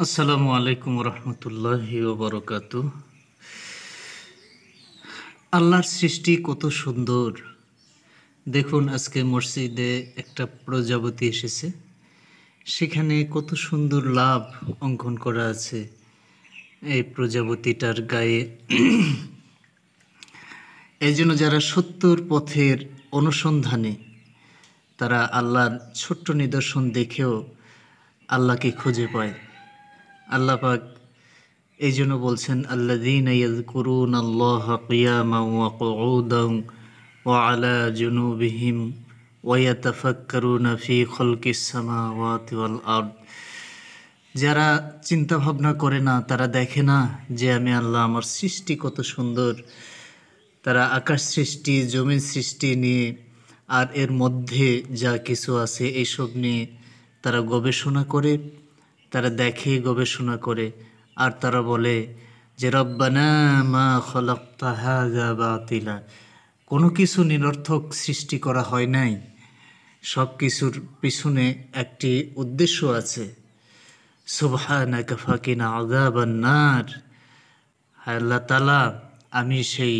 আসসালামু আলাইকুম রহমতুল্লাহি ওয়া বারাকাতুহু। আল্লাহর সৃষ্টি কত সুন্দর। দেখুন, আজকে মসজিদে একটা প্রজাপতি এসেছে, সেখানে কত সুন্দর লাভ অঙ্কন করা আছে এই প্রজাপতিটার গায়ে। এই জন্য যারা সত্যর পথের অনুসন্ধানে, তারা আল্লাহর ছোট্ট নিদর্শন দেখেও আল্লাহকে খুঁজে পায়। আল্লাহ পাক এই জন্য বলছেন, আল্লাযীনা ইয়াযকুরুনাল্লাহা কিয়ামান ওয়া কুউদান ওয়া আলা জুনুবিহিম ওয়া ইয়াতাফাক্কারুনা ফি খালকিস সামাওয়াতি ওয়াল আরদ। যারা চিন্তা ভাবনা করে না, তারা দেখে না যে আমি আল্লাহ, আমার সৃষ্টি কত সুন্দর। তারা আকাশ সৃষ্টি, জমিন সৃষ্টি নিয়ে আর এর মধ্যে যা কিছু আছে এইসব নিয়ে তারা গবেষণা করে, তারা দেখে, গবেষণা করে, আর তারা বলে যে রব্বানা মা খলাকতা হাযা বাতিলা। কোনো কিছু নিরর্থক সৃষ্টি করা হয় নাই, সব কিছুর পিছনে একটি উদ্দেশ্য আছে। সুবহানাকা ফাকিনা আযাবান নার। আল্লাহ তাআলা, আমি সেই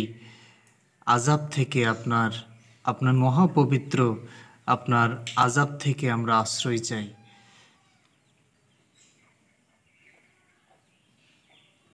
আযাব থেকে আপনার মহাপবিত্র আপনার আযাব থেকে আমরা আশ্রয় চাই।